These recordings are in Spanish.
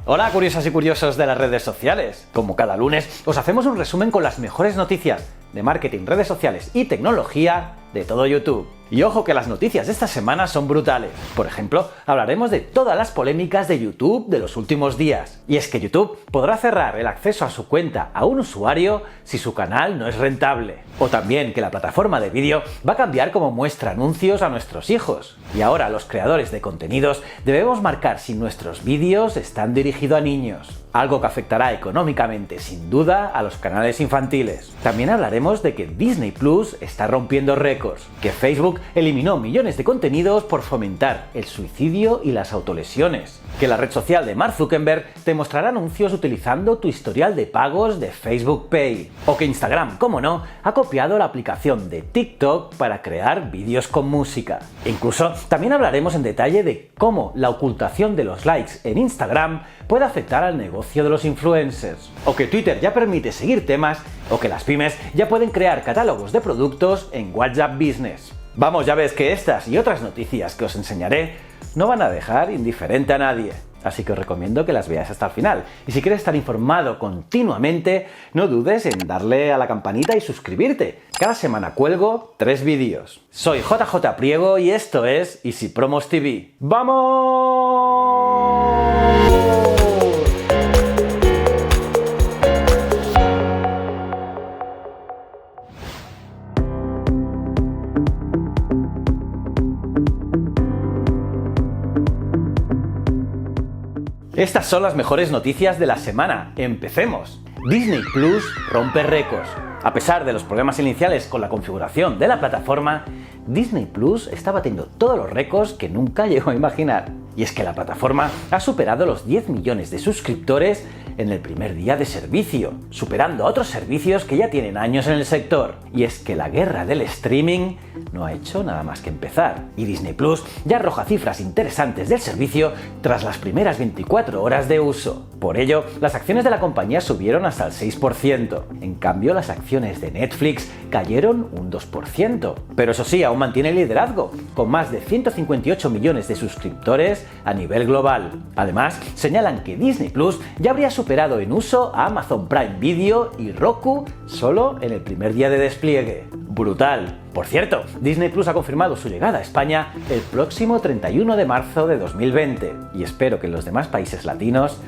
Hola curiosas y curiosos de las redes sociales. Como cada lunes, os hacemos un resumen con las mejores noticias de marketing, redes sociales y tecnología de todo YouTube. Y ojo que las noticias de esta semana son brutales. Por ejemplo, hablaremos de todas las polémicas de YouTube de los últimos días. Y es que YouTube podrá cerrar el acceso a su cuenta a un usuario si su canal no es rentable. O también que la plataforma de vídeo va a cambiar cómo muestra anuncios a nuestros hijos. Y ahora los creadores de contenidos debemos marcar si nuestros vídeos están dirigidos a niños. Algo que afectará económicamente sin duda a los canales infantiles. También hablaremos de que Disney Plus está rompiendo récords, que Facebook eliminó millones de contenidos por fomentar el suicidio y las autolesiones, que la red social de Mark Zuckerberg te mostrará anuncios utilizando tu historial de pagos de Facebook Pay, o que Instagram, como no, ha copiado la aplicación de TikTok para crear vídeos con música. E incluso también hablaremos en detalle de cómo la ocultación de los likes en Instagram puede afectar al negocio de los influencers, o que Twitter ya permite seguir temas, o que las pymes ya pueden crear catálogos de productos en WhatsApp Business. Vamos, ya ves que estas y otras noticias que os enseñaré no van a dejar indiferente a nadie, así que os recomiendo que las veáis hasta el final. Y si quieres estar informado continuamente, no dudes en darle a la campanita y suscribirte. Cada semana cuelgo 3 vídeos. Soy JJ Priego y esto es Easy Promos TV. ¡Vamos! Estas son las mejores noticias de la semana. ¡Empecemos! Disney Plus rompe récords. A pesar de los problemas iniciales con la configuración de la plataforma, Disney Plus está batiendo todos los récords que nunca llegó a imaginar. Y es que la plataforma ha superado los 10 millones de suscriptores en el primer día de servicio, superando a otros servicios que ya tienen años en el sector. Y es que la guerra del streaming no ha hecho nada más que empezar. Y Disney Plus ya arroja cifras interesantes del servicio tras las primeras 24 horas de uso. Por ello, las acciones de la compañía subieron hasta el 6%. En cambio, las acciones de Netflix cayeron un 2%. Pero eso sí, aún mantiene el liderazgo, con más de 158 millones de suscriptores a nivel global. Además, señalan que Disney Plus ya habría superado en uso a Amazon Prime Video y Roku solo en el primer día de despliegue. ¡Brutal! Por cierto, Disney Plus ha confirmado su llegada a España el próximo 31 de marzo de 2020 y espero que en los demás países latinos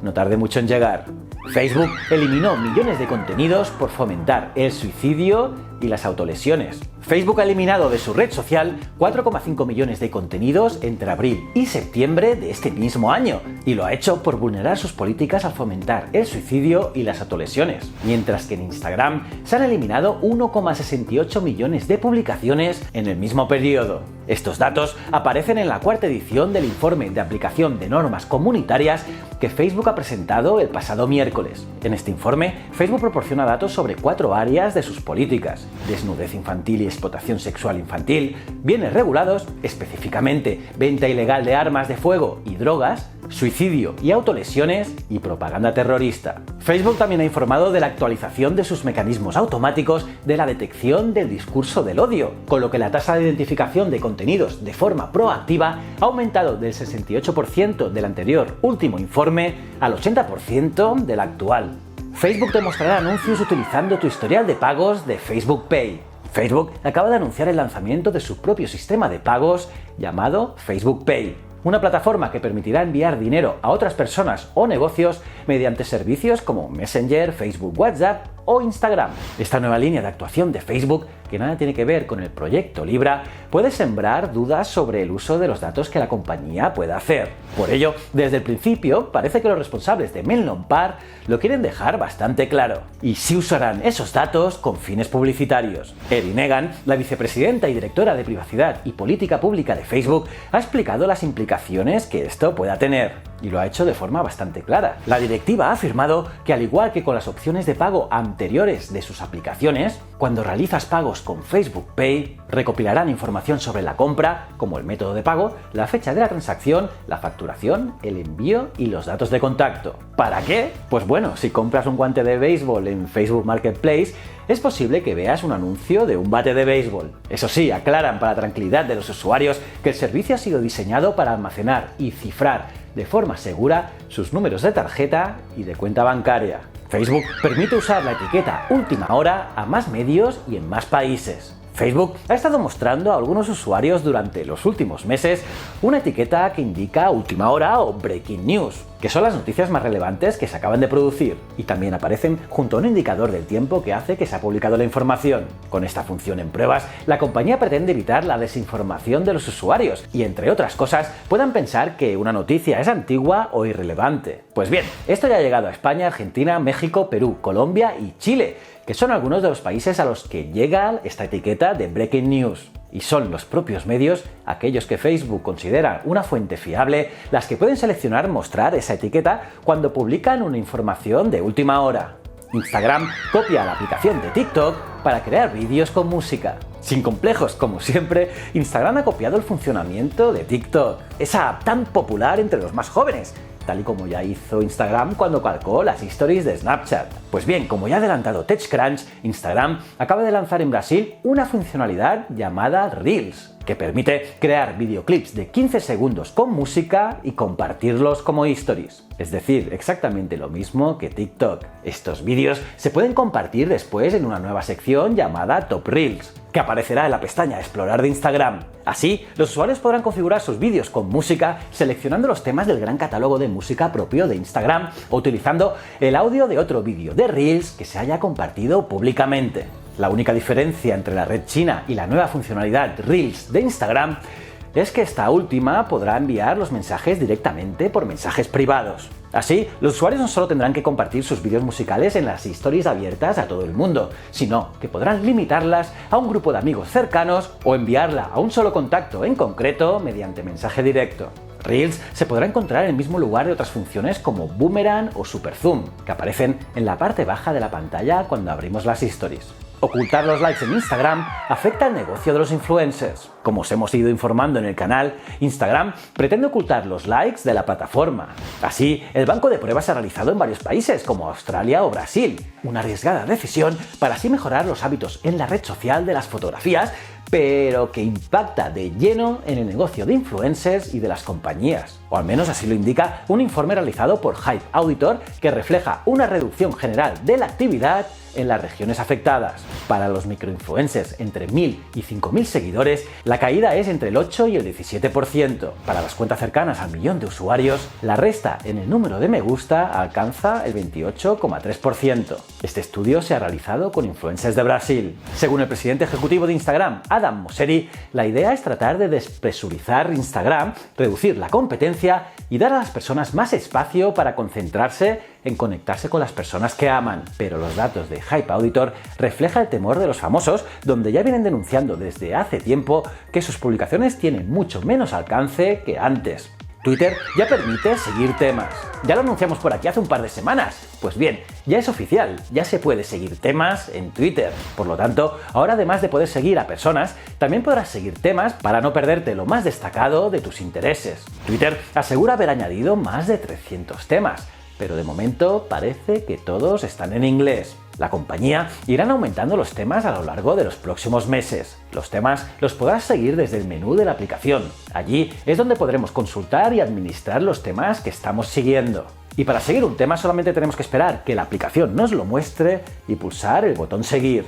no tarde mucho en llegar. Facebook eliminó millones de contenidos por fomentar el suicidio y las autolesiones. Facebook ha eliminado de su red social 4,5 millones de contenidos entre abril y septiembre de este mismo año, y lo ha hecho por vulnerar sus políticas al fomentar el suicidio y las autolesiones, mientras que en Instagram se han eliminado 1,68 millones de publicaciones en el mismo periodo. Estos datos aparecen en la cuarta edición del informe de aplicación de normas comunitarias que Facebook ha presentado el pasado miércoles. En este informe, Facebook proporciona datos sobre 4 áreas de sus políticas: desnudez infantil y explotación sexual infantil, bienes regulados, específicamente venta ilegal de armas de fuego y drogas, suicidio y autolesiones y propaganda terrorista. Facebook también ha informado de la actualización de sus mecanismos automáticos de la detección del discurso del odio, con lo que la tasa de identificación de contenidos de forma proactiva ha aumentado del 68% del anterior último informe al 80% del actual. Facebook te mostrará anuncios utilizando tu historial de pagos de Facebook Pay. Facebook acaba de anunciar el lanzamiento de su propio sistema de pagos llamado Facebook Pay, una plataforma que permitirá enviar dinero a otras personas o negocios mediante servicios como Messenger, Facebook WhatsApp o Instagram. Esta nueva línea de actuación de Facebook, que nada tiene que ver con el proyecto Libra, puede sembrar dudas sobre el uso de los datos que la compañía pueda hacer. Por ello, desde el principio, parece que los responsables de Menlo Park lo quieren dejar bastante claro. Y sí usarán esos datos con fines publicitarios. Erin Egan, la vicepresidenta y directora de privacidad y política pública de Facebook, ha explicado las implicaciones que esto pueda tener. Y lo ha hecho de forma bastante clara. La directiva ha afirmado que, al igual que con las opciones de pago anteriores de sus aplicaciones, cuando realizas pagos con Facebook Pay, recopilarán información sobre la compra, como el método de pago, la fecha de la transacción, la facturación, el envío y los datos de contacto. ¿Para qué? Pues bueno, si compras un guante de béisbol en Facebook Marketplace, es posible que veas un anuncio de un bate de béisbol. Eso sí, aclaran para la tranquilidad de los usuarios que el servicio ha sido diseñado para almacenar y cifrar de forma segura sus números de tarjeta y de cuenta bancaria. Facebook permite usar la etiqueta última hora a más medios y en más países. Facebook ha estado mostrando a algunos usuarios durante los últimos meses una etiqueta que indica última hora o breaking news, que son las noticias más relevantes que se acaban de producir, y también aparecen junto a un indicador del tiempo que hace que se ha publicado la información. Con esta función en pruebas, la compañía pretende evitar la desinformación de los usuarios y, entre otras cosas, puedan pensar que una noticia es antigua o irrelevante. Pues bien, esto ya ha llegado a España, Argentina, México, Perú, Colombia y Chile, que son algunos de los países a los que llega esta etiqueta de Breaking News. Y son los propios medios, aquellos que Facebook considera una fuente fiable, las que pueden seleccionar mostrar esa etiqueta cuando publican una información de última hora. Instagram copia la aplicación de TikTok para crear vídeos con música. Sin complejos, como siempre, Instagram ha copiado el funcionamiento de TikTok, esa app tan popular entre los más jóvenes, tal y como ya hizo Instagram cuando calcó las stories de Snapchat. Pues bien, como ya ha adelantado TechCrunch, Instagram acaba de lanzar en Brasil una funcionalidad llamada Reels, que permite crear videoclips de 15 segundos con música y compartirlos como stories. Es decir, exactamente lo mismo que TikTok. Estos vídeos se pueden compartir después en una nueva sección llamada Top Reels, que aparecerá en la pestaña Explorar de Instagram. Así, los usuarios podrán configurar sus vídeos con música seleccionando los temas del gran catálogo de música propio de Instagram o utilizando el audio de otro vídeo de Reels que se haya compartido públicamente. La única diferencia entre la red china y la nueva funcionalidad Reels de Instagram es que esta última podrá enviar los mensajes directamente por mensajes privados. Así, los usuarios no solo tendrán que compartir sus vídeos musicales en las stories abiertas a todo el mundo, sino que podrán limitarlas a un grupo de amigos cercanos o enviarla a un solo contacto en concreto mediante mensaje directo. Reels se podrá encontrar en el mismo lugar de otras funciones como Boomerang o Super Zoom, que aparecen en la parte baja de la pantalla cuando abrimos las stories. Ocultar los likes en Instagram afecta al negocio de los influencers. Como os hemos ido informando en el canal, Instagram pretende ocultar los likes de la plataforma. Así, el banco de pruebas se ha realizado en varios países como Australia o Brasil. Una arriesgada decisión para así mejorar los hábitos en la red social de las fotografías, pero que impacta de lleno en el negocio de influencers y de las compañías. O al menos así lo indica un informe realizado por Hype Auditor que refleja una reducción general de la actividad en las regiones afectadas. Para los microinfluencers entre 1.000 y 5.000 seguidores, la caída es entre el 8 y el 17%. Para las cuentas cercanas al millón de usuarios, la resta en el número de me gusta alcanza el 28,3%. Este estudio se ha realizado con influencers de Brasil. Según el presidente ejecutivo de Instagram, Adam Mosseri, la idea es tratar de despresurizar Instagram, reducir la competencia y dar a las personas más espacio para concentrarse en conectarse con las personas que aman. Pero los datos de Hype Auditor reflejan el temor de los famosos, donde ya vienen denunciando desde hace tiempo que sus publicaciones tienen mucho menos alcance que antes. Twitter ya permite seguir temas. Ya lo anunciamos por aquí hace un par de semanas. Pues bien, ya es oficial, ya se puede seguir temas en Twitter. Por lo tanto, ahora además de poder seguir a personas, también podrás seguir temas para no perderte lo más destacado de tus intereses. Twitter asegura haber añadido más de 300 temas, pero de momento parece que todos están en inglés. La compañía irá aumentando los temas a lo largo de los próximos meses. Los temas los podrás seguir desde el menú de la aplicación. Allí es donde podremos consultar y administrar los temas que estamos siguiendo. Y para seguir un tema solamente tenemos que esperar que la aplicación nos lo muestre y pulsar el botón seguir.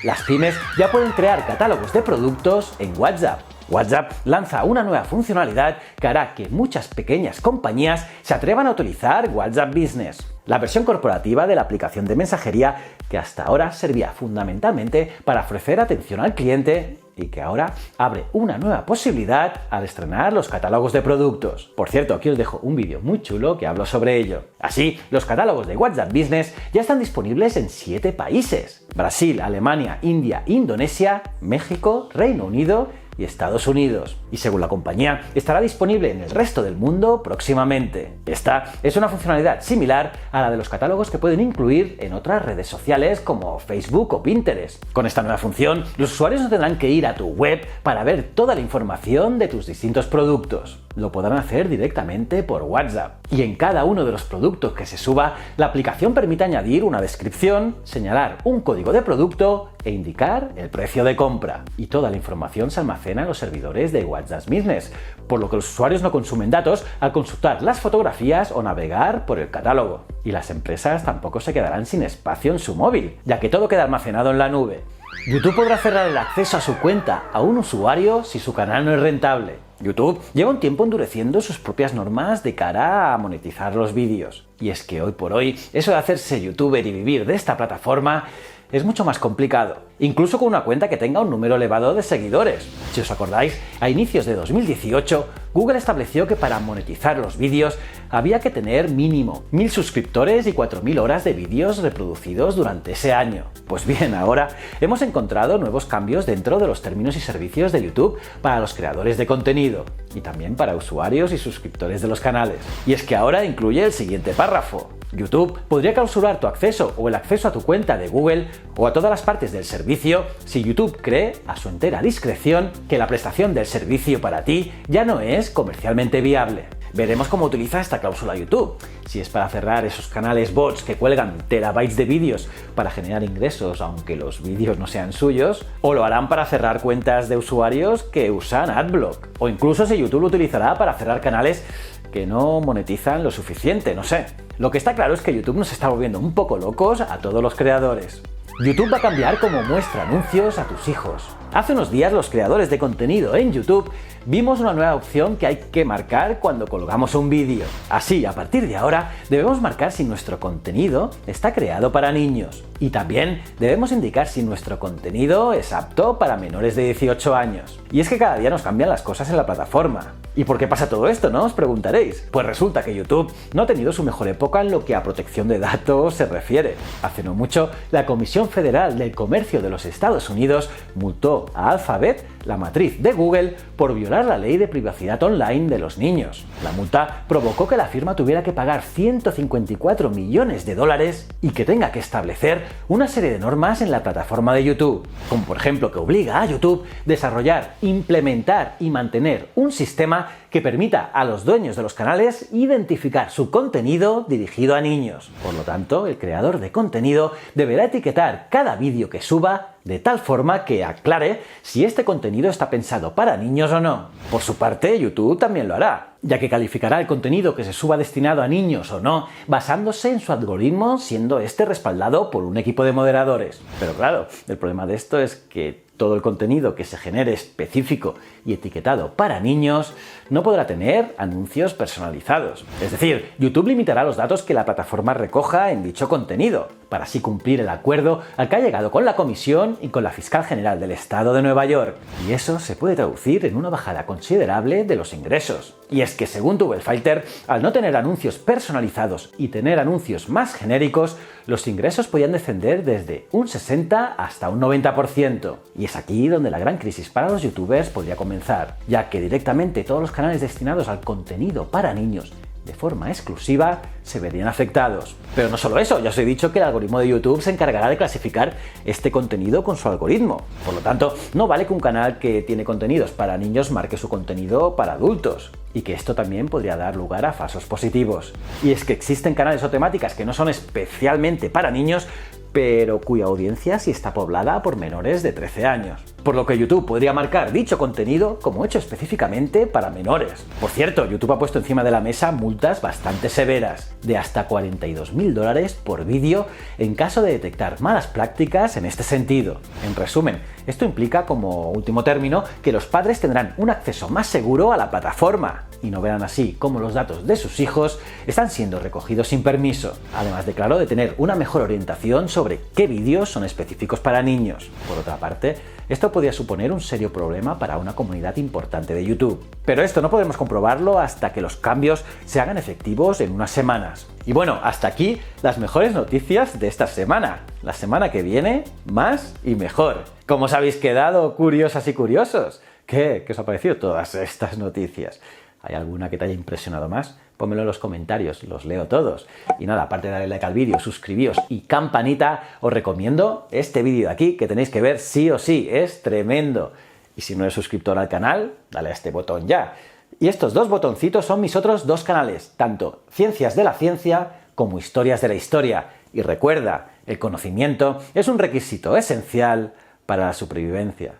Las pymes ya pueden crear catálogos de productos en WhatsApp. WhatsApp lanza una nueva funcionalidad que hará que muchas pequeñas compañías se atrevan a utilizar WhatsApp Business, la versión corporativa de la aplicación de mensajería que hasta ahora servía fundamentalmente para ofrecer atención al cliente y que ahora abre una nueva posibilidad al estrenar los catálogos de productos. Por cierto, aquí os dejo un vídeo muy chulo que hablo sobre ello. Así, los catálogos de WhatsApp Business ya están disponibles en 7 países: Brasil, Alemania, India, Indonesia, México, Reino Unido y Estados Unidos. Y según la compañía, estará disponible en el resto del mundo próximamente. Esta es una funcionalidad similar a la de los catálogos que pueden incluir en otras redes sociales como Facebook o Pinterest. Con esta nueva función, los usuarios no tendrán que ir a tu web para ver toda la información de tus distintos productos. Lo podrán hacer directamente por WhatsApp. Y en cada uno de los productos que se suba, la aplicación permite añadir una descripción, señalar un código de producto e indicar el precio de compra. Y toda la información se almacena en los servidores de WhatsApp Business, por lo que los usuarios no consumen datos al consultar las fotografías o navegar por el catálogo. Y las empresas tampoco se quedarán sin espacio en su móvil, ya que todo queda almacenado en la nube. YouTube podrá cerrar el acceso a su cuenta a un usuario si su canal no es rentable. YouTube lleva un tiempo endureciendo sus propias normas de cara a monetizar los vídeos. Y es que hoy por hoy, eso de hacerse youtuber y vivir de esta plataforma es mucho más complicado, incluso con una cuenta que tenga un número elevado de seguidores. Si os acordáis, a inicios de 2018, Google estableció que para monetizar los vídeos había que tener mínimo 1000 suscriptores y 4000 horas de vídeos reproducidos durante ese año. Pues bien, ahora hemos encontrado nuevos cambios dentro de los términos y servicios de YouTube para los creadores de contenido y también para usuarios y suscriptores de los canales. Y es que ahora incluye el siguiente párrafo. YouTube podría clausurar tu acceso o el acceso a tu cuenta de Google o a todas las partes del servicio si YouTube cree, a su entera discreción, que la prestación del servicio para ti ya no es comercialmente viable. Veremos cómo utiliza esta cláusula YouTube. Si es para cerrar esos canales bots que cuelgan terabytes de vídeos para generar ingresos aunque los vídeos no sean suyos, o lo harán para cerrar cuentas de usuarios que usan AdBlock, o incluso si YouTube lo utilizará para cerrar canales que no monetizan lo suficiente, no sé. Lo que está claro es que YouTube nos está volviendo un poco locos a todos los creadores. YouTube va a cambiar cómo muestra anuncios a tus hijos. Hace unos días los creadores de contenido en YouTube vimos una nueva opción que hay que marcar cuando colgamos un vídeo. Así, a partir de ahora, debemos marcar si nuestro contenido está creado para niños. Y también debemos indicar si nuestro contenido es apto para menores de 18 años. Y es que cada día nos cambian las cosas en la plataforma. ¿Y por qué pasa todo esto, no? Os preguntaréis. Pues resulta que YouTube no ha tenido su mejor época en lo que a protección de datos se refiere. Hace no mucho, la Comisión Federal del Comercio de los Estados Unidos multó a Alphabet, la matriz de Google, por violar la ley de privacidad online de los niños. La multa provocó que la firma tuviera que pagar 154 millones de dólares y que tenga que establecer una serie de normas en la plataforma de YouTube, como por ejemplo que obliga a YouTube a desarrollar, implementar y mantener un sistema que permita a los dueños de los canales identificar su contenido dirigido a niños. Por lo tanto, el creador de contenido deberá etiquetar cada vídeo que suba de tal forma que aclare si este contenido está pensado para niños o no. Por su parte, YouTube también lo hará, ya que calificará el contenido que se suba destinado a niños o no, basándose en su algoritmo, siendo este respaldado por un equipo de moderadores. Pero claro, el problema de esto es que todo el contenido que se genere específico y etiquetado para niños no podrá tener anuncios personalizados. Es decir, YouTube limitará los datos que la plataforma recoja en dicho contenido, para así cumplir el acuerdo al que ha llegado con la Comisión y con la Fiscal General del Estado de Nueva York. Y eso se puede traducir en una bajada considerable de los ingresos. Y es que según Tubelfilter, al no tener anuncios personalizados y tener anuncios más genéricos, los ingresos podían descender desde un 60 hasta un 90%. Y es aquí donde la gran crisis para los youtubers podría comenzar, ya que directamente todos los canales destinados al contenido para niños de forma exclusiva se verían afectados. Pero no solo eso, ya os he dicho que el algoritmo de YouTube se encargará de clasificar este contenido con su algoritmo. Por lo tanto, no vale que un canal que tiene contenidos para niños marque su contenido para adultos, y que esto también podría dar lugar a falsos positivos. Y es que existen canales o temáticas que no son especialmente para niños, pero cuya audiencia sí está poblada por menores de 13 años. Por lo que YouTube podría marcar dicho contenido como hecho específicamente para menores. Por cierto, YouTube ha puesto encima de la mesa multas bastante severas, de hasta $42.000 por vídeo en caso de detectar malas prácticas en este sentido. En resumen, esto implica como último término que los padres tendrán un acceso más seguro a la plataforma y no verán así cómo los datos de sus hijos están siendo recogidos sin permiso, además de claro de tener una mejor orientación sobre qué vídeos son específicos para niños. Por otra parte, esto podría suponer un serio problema para una comunidad importante de YouTube. Pero esto no podemos comprobarlo hasta que los cambios se hagan efectivos en unas semanas. Y bueno, hasta aquí las mejores noticias de esta semana. La semana que viene, más y mejor. ¿Cómo os habéis quedado curiosas y curiosos? ¿Qué os ha parecido todas estas noticias? ¿Hay alguna que te haya impresionado más? Pónmelo en los comentarios, los leo todos. Y nada, aparte de darle like al vídeo, suscribíos y campanita, os recomiendo este vídeo de aquí que tenéis que ver sí o sí, es tremendo. Y si no eres suscriptor al canal, dale a este botón ya. Y estos dos botoncitos son mis otros dos canales, tanto Ciencias de la Ciencia como Historias de la Historia. Y recuerda, el conocimiento es un requisito esencial para la supervivencia.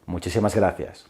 Muchísimas gracias.